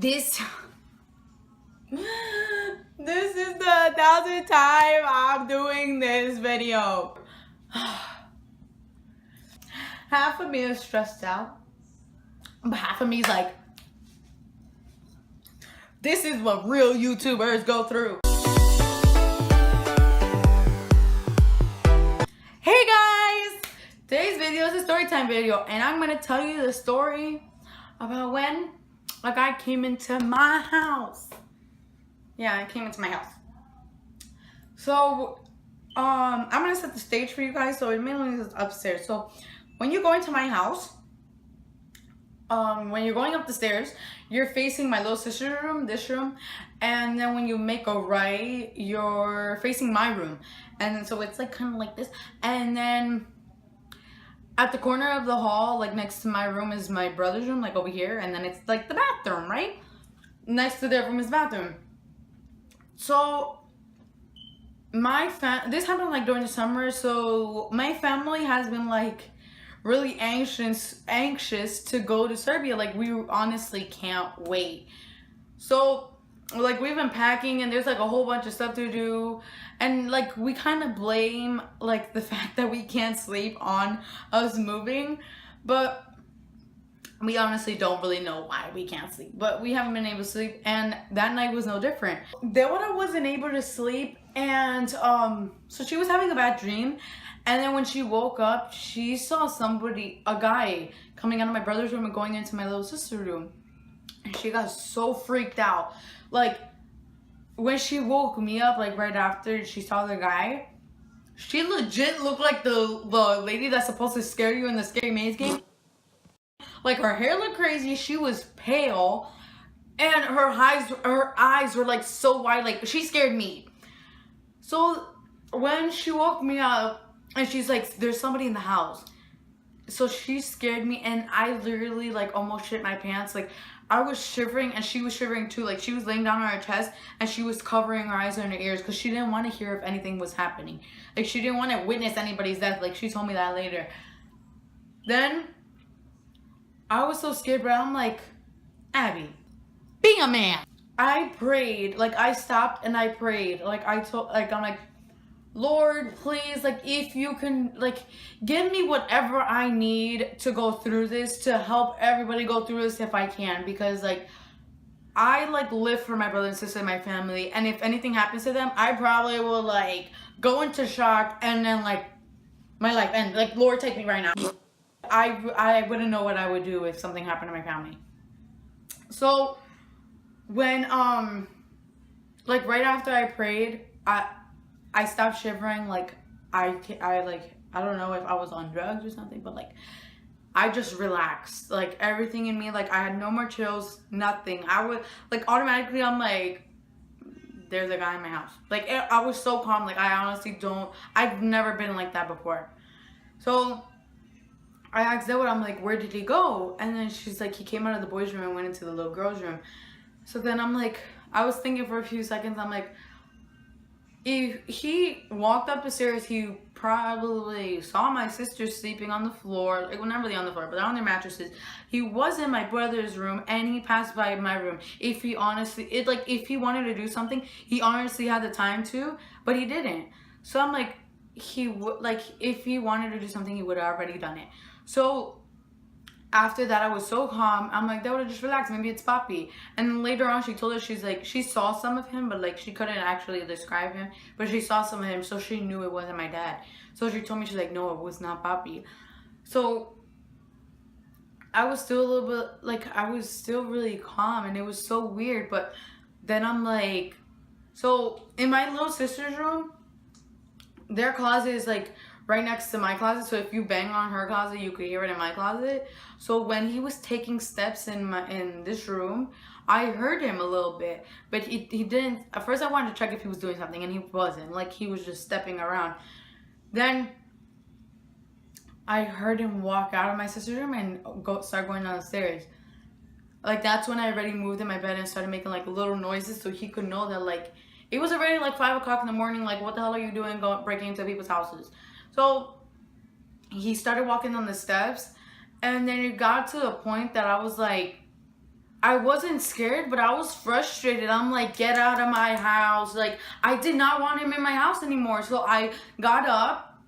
This this is the 1,000th time I'm doing this video. Half of me is stressed out, but half of me is like, this is what real YouTubers go through. Hey guys! Today's video is a story time video, and I'm gonna tell you the story about when a guy came into my house. Yeah, he came into my house. So, I'm gonna set the stage for you guys. So it mainly is upstairs. So when you go into my house, when you're going up the stairs, you're facing my little sister's room, this room, and then when you make a right, you're facing my room. And then so it's like kind of like this, and then at the corner of the hall, like next to my room, is my brother's room, like over here, and then it's like the bathroom, right? Next to their room is the bathroom. So this happened like during the summer, so my family has been like really anxious to go to Serbia. Like, we honestly can't wait. So like, we've been packing, and there's like a whole bunch of stuff to do, and like we kind of blame like the fact that we can't sleep on us moving, but we honestly don't really know why we can't sleep. But we haven't been able to sleep, and that night was no different. Deborah wasn't able to sleep, and so she was having a bad dream, and then when she woke up, she saw a guy coming out of my brother's room and going into my little sister's room, and she got so freaked out. Like, when she woke me up, like right after she saw the guy, she legit looked like the lady that's supposed to scare you in the Scary Maze game. Like, her hair looked crazy, she was pale, and her eyes were like so wide. Like, she scared me. So when she woke me up, and she's like, there's somebody in the house, so she scared me, and I literally like almost shit my pants. Like, I was shivering, and she was shivering too. Like, she was laying down on her chest, and she was covering her eyes and her ears because she didn't want to hear if anything was happening. Like, she didn't want to witness anybody's death. Like, she told me that later. Then I was so scared, but I'm like, Abby, be a man. I prayed. Like, I stopped and I prayed. Like, I'm like, Lord, please, like, if you can, like, give me whatever I need to go through this, to help everybody go through this if I can. Because, like, I, like, live for my brother and sister and my family. And if anything happens to them, I probably will, like, go into shock, and then, like, my life ends. Like, Lord, take me right now. I wouldn't know what I would do if something happened to my family. So when like right after I prayed, I stopped shivering. Like, I don't know if I was on drugs or something, but like I just relaxed. Like, everything in me, like I had no more chills, nothing. I would like automatically, I'm like, there's a guy in my house. Like, I was so calm. Like, I've never been like that before. So I asked Deborah, I'm like, where did he go? And then she's like, he came out of the boys' room and went into the little girl's room. So then I'm like, I was thinking for a few seconds, I'm like, if he walked up the stairs, he probably saw my sister sleeping on the floor. Like, well, not really on the floor, but on their mattresses. He was in my brother's room, and he passed by my room. If he if he wanted to do something, he honestly had the time to, but he didn't. So I'm like, if he wanted to do something, he would have already done it. So after that, I was so calm. I'm like, that would have just relaxed. Maybe it's Papi. And then later on, she told us, she's like, she saw some of him, but like she couldn't actually describe him. But she saw some of him, so she knew it wasn't my dad. So she told me, she's like, no, it was not Papi. So I was still a little bit, like, I was still really calm, and it was so weird. But then I'm like, so in my little sister's room, their closet is like right next to my closet, so if you bang on her closet, you could hear it in my closet. So when he was taking steps in this room, I heard him a little bit, but he didn't. At first, I wanted to check if he was doing something, and he wasn't. Like, he was just stepping around. Then I heard him walk out of my sister's room and start going down the stairs. Like, that's when I already moved in my bed and started making like little noises, so he could know that like it was already like 5 o'clock in the morning. Like, what the hell are you doing breaking into people's houses? So he started walking on the steps, and then it got to the point that I was like, I wasn't scared, but I was frustrated. I'm like, get out of my house. Like, I did not want him in my house anymore. So I got up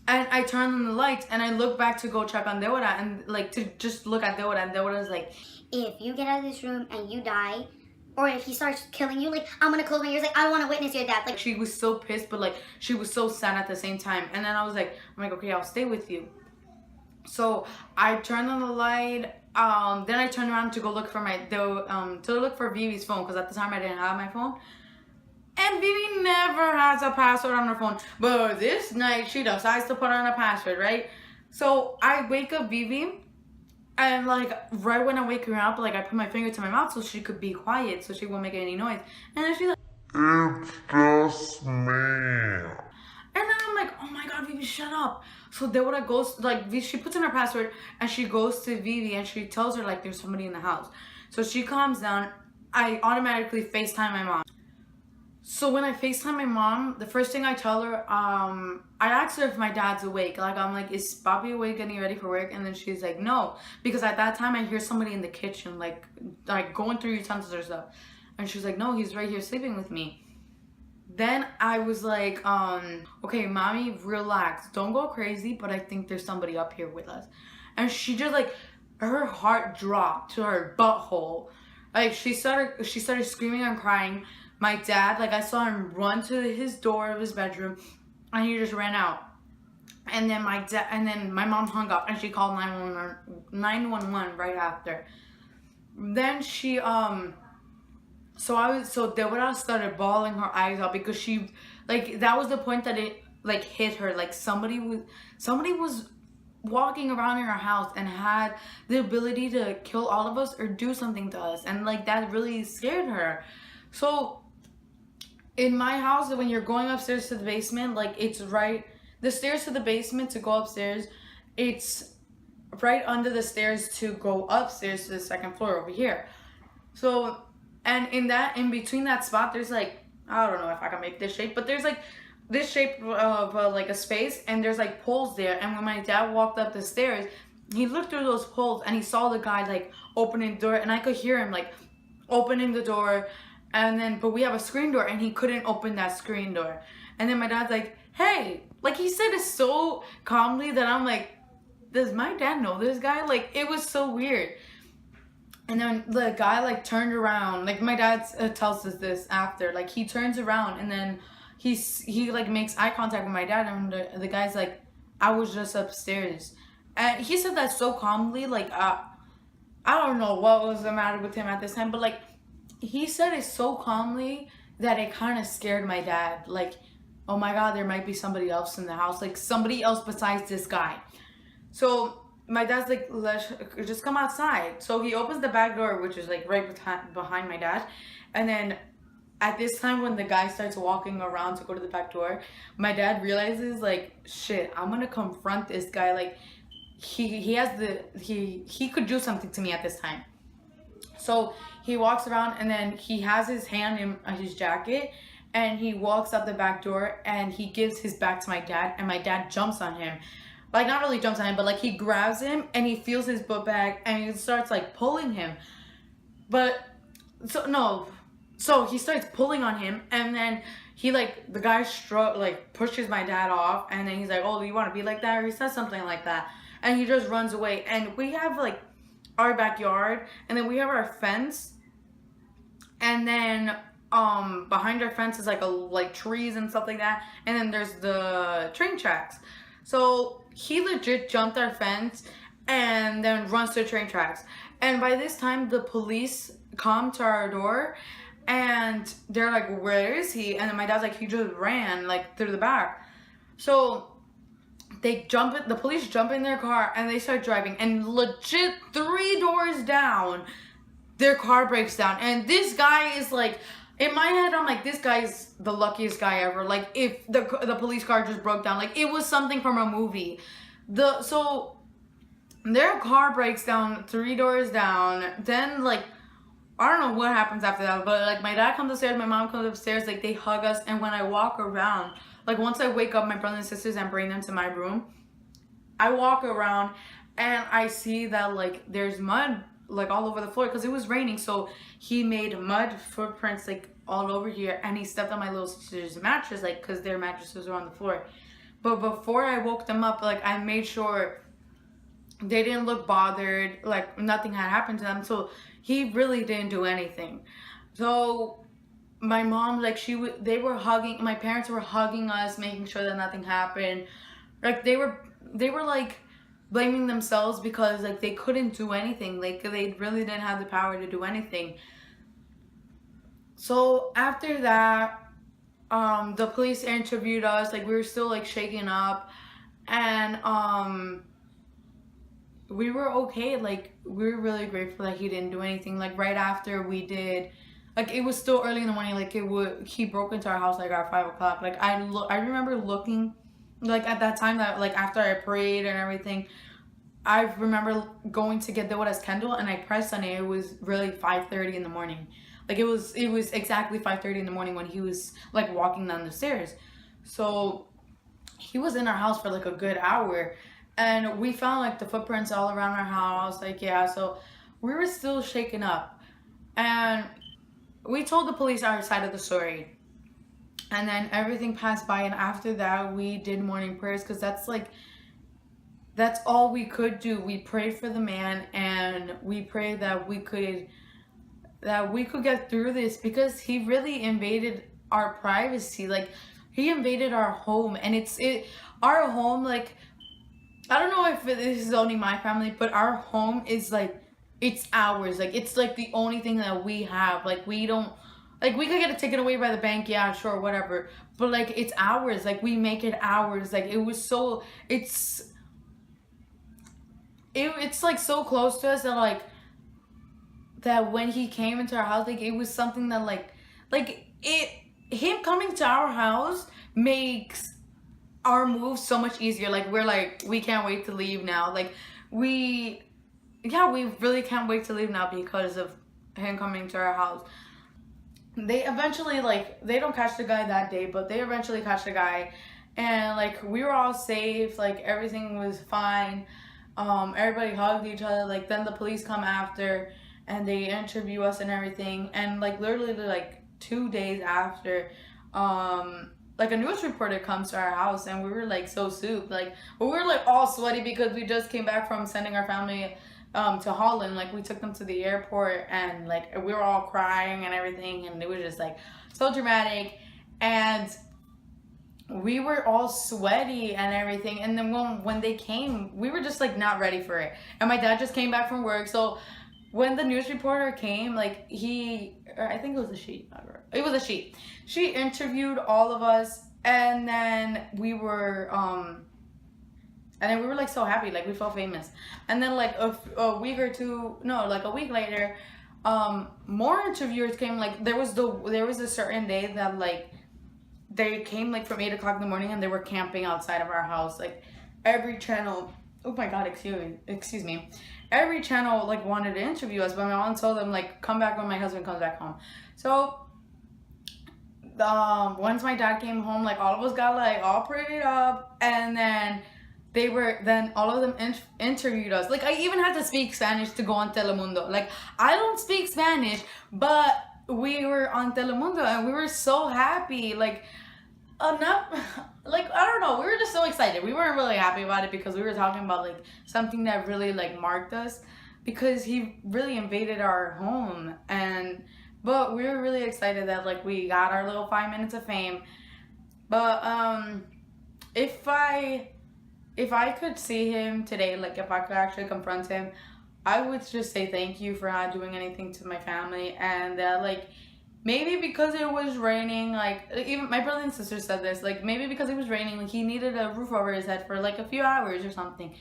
and I turned on the lights and I looked back to go check on Deora and like to just look at Deora, and Deora was like, if you get out of this room and you die, or if he starts killing you, like, I'm gonna close my ears, like, I want to witness your death. Like, she was so pissed, but like she was so sad at the same time. And then I'm like, okay, I'll stay with you. So I turned on the light. Then I turned around to go look for to look for Vivi's phone, because at the time I didn't have my phone. And Vivi never has a password on her phone, but this night she decides to put on a password, right? So I wake up Vivi, and like right when I wake her up, like I put my finger to my mouth so she could be quiet, so she won't make any noise. And then she's like, "It's just me." And then I'm like, oh my god, Vivi, shut up. So Deborah goes, like, she puts in her password and she goes to Vivi and she tells her, like, there's somebody in the house. So she calms down. I automatically FaceTime my mom. So when I FaceTime my mom, the first thing I tell her, I asked her if my dad's awake. Like, I'm like, is Bobby awake, getting ready for work? And then she's like, no. Because at that time, I hear somebody in the kitchen, like going through utensils or stuff. And she's like, no, he's right here sleeping with me. Then I was like, okay, mommy, relax. Don't go crazy, but I think there's somebody up here with us. And she just like, her heart dropped to her butthole. Like she started screaming and crying. My dad, like I saw him run to his door of his bedroom and he just ran out. And then my mom hung up and she called 911 right after. Then she, so Deborah started bawling her eyes out because she, like, that was the point that it, like, hit her. Like, somebody was walking around in our house and had the ability to kill all of us or do something to us. And, like, that really scared her. So, in my house, when you're going upstairs to the basement, like, it's right, the stairs to the basement to go upstairs, it's right under the stairs to go upstairs to the second floor over here. So, and in between that spot, there's like, I don't know if I can make this shape, but there's like this shape of like a space, and there's like poles there. And when my dad walked up the stairs, he looked through those poles and he saw the guy like opening the door, and I could hear him like opening the door. And then, but we have a screen door and he couldn't open that screen door. And then my dad's like, hey, like he said it so calmly that I'm like, does my dad know this guy? Like, it was so weird. And then the guy like turned around, like my dad tells us this after, like he turns around and then he like makes eye contact with my dad, and the guy's like, I was just upstairs. And he said that so calmly, like I don't know what was the matter with him at this time, but like he said it so calmly that it kind of scared my dad. Like, oh my god, there might be somebody else in the house, like somebody else besides this guy. So my dad's like, let's just come outside. So he opens the back door, which is like right behind my dad. And then at this time, when the guy starts walking around to go to the back door, my dad realizes like, shit, I'm gonna confront this guy. Like he could do something to me at this time. So he walks around and then he has his hand in his jacket and he walks out the back door and he gives his back to my dad, and my dad jumps on him. Like, not really jumps on him, but like he grabs him and he feels his butt bag and he starts like pulling him. So he starts pulling on him, and then he like, the guy pushes my dad off, and then he's like, oh, do you want to be like that? Or he says something like that. And he just runs away. And we have like our backyard, and then we have our fence. And then behind our fence is like trees and stuff like that. And then there's the train tracks. So he legit jumped our fence and then runs to the train tracks. And by this time, the police come to our door and they're like, where is he? And then my dad's like, he just ran like through the back. So the police jump in their car and they start driving, and legit 3 doors down, their car breaks down. And this guy is like, in my head, I'm like, this guy's the luckiest guy ever. Like, if the police car just broke down, like it was something from a movie. So their car breaks down 3 doors down. Then like, I don't know what happens after that, but like my dad comes upstairs, my mom comes upstairs, like they hug us. And when I walk around, like once I wake up my brothers and sisters and bring them to my room, I walk around and I see that like there's mud like all over the floor because it was raining. So he made mud footprints like all over here, and he stepped on my little sister's mattress, like because their mattresses were on the floor. But before I woke them up, like I made sure they didn't look bothered, like nothing had happened to them. So he really didn't do anything. So my mom, like they were hugging, my parents were hugging us, making sure that nothing happened. Like they were like blaming themselves because like they couldn't do anything, like they really didn't have the power to do anything. So after that, the police interviewed us, like we were still like shaking up, and we were okay. Like we were really grateful that he didn't do anything. Like right after we did, like it was still early in the morning, like he broke into our house like at 5 o'clock. Like I remember looking, like at that time, that like after I prayed and everything, I remember going to get the Devora's candle, and I pressed on it. It was really 5:30 in the morning. Like it was exactly 5:30 in the morning when he was like walking down the stairs. So he was in our house for like a good hour, and we found like the footprints all around our house. Like yeah, so we were still shaken up, and we told the police our side of the story. And then everything passed by, and after that we did morning prayers because that's all we could do. We prayed for the man, and we prayed that we could get through this, because he really invaded our privacy. Like he invaded our home, and our home, like I don't know if this is only my family, but our home is like, it's ours. Like it's like the only thing that we have. Like we don't, like we could get it taken away by the bank, yeah, sure, whatever, but like it's ours. Like we make it ours. Like it was so, it's like so close to us that like, that when he came into our house, like it was something that him coming to our house makes our move so much easier. Like we can't wait to leave now. Like we really can't wait to leave now because of him coming to our house. They eventually, like, they don't catch the guy that day, but they eventually catch the guy, and like we were all safe. Like everything was fine. Everybody hugged each other. Like then the police come after, and they interview us and everything. And like literally like 2 days after, like a news reporter comes to our house, and we were like so soup. Like we were like all sweaty because we just came back from sending our family to Holland. Like we took them to the airport, and like we were all crying and everything, and it was just like so dramatic. And we were all sweaty and everything. And then when they came, we were just like not ready for it. And my dad just came back from work, so when the news reporter came, like I think it was a she. It was a she. She interviewed all of us, and then we were like so happy, like we felt famous. And then like a week or two, no, like a week later, more interviewers came. Like there was a certain day that like they came like from 8 o'clock in the morning, and they were camping outside of our house. Like every channel, oh my god, excuse me, every channel like wanted to interview us, but my mom told them like come back when my husband comes back home. So once my dad came home, like all of us got like all prettied up, and then all of them interviewed us. Like I even had to speak Spanish to go on Telemundo. Like I don't speak Spanish, but we were on Telemundo, and we were so happy. Like enough, like I don't know, we were just so excited. We weren't really happy about it because we were talking about like something that really like marked us, because he really invaded our home. But we were really excited that like we got our little 5 minutes of fame. But if I could see him today, like if I could actually confront him, I would just say thank you for not doing anything to my family. And like maybe because it was raining, like even my brother and sister said this, like maybe because it was raining, like he needed a roof over his head for like a few hours or something.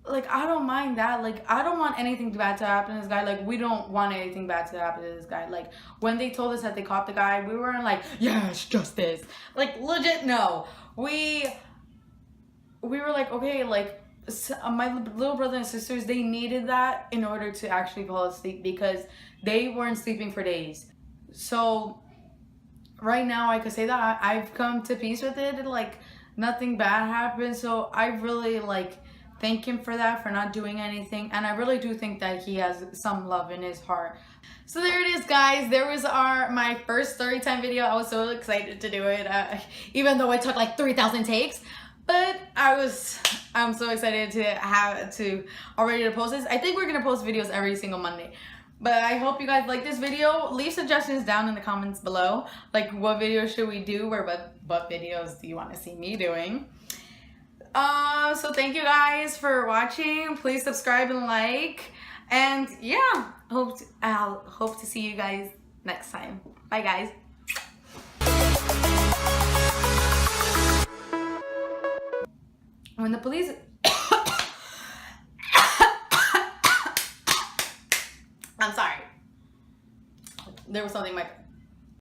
Like I don't mind that. Like I don't want anything bad to happen to this guy. Like we don't want anything bad to happen to this guy. Like when they told us that they caught the guy, we weren't like, yes, justice. Like legit, no. We were like, okay, like my little brother and sisters, they needed that in order to actually fall asleep, because they weren't sleeping for days. So right now I could say that I've come to peace with it. Like nothing bad happened. So I really like thank him for that, for not doing anything. And I really do think that he has some love in his heart. So there it is, guys. There was my first story time video. I was so excited to do it, even though it took like 3,000 takes. But I'm so excited to already to post this. I think we're gonna post videos every single Monday. But I hope you guys like this video. Leave suggestions down in the comments below. Like, what video should we do, or what videos do you want to see me doing? So thank you guys for watching. Please subscribe and like. And yeah, I'll hope to see you guys next time. Bye, guys. When the police I'm sorry. There was something in my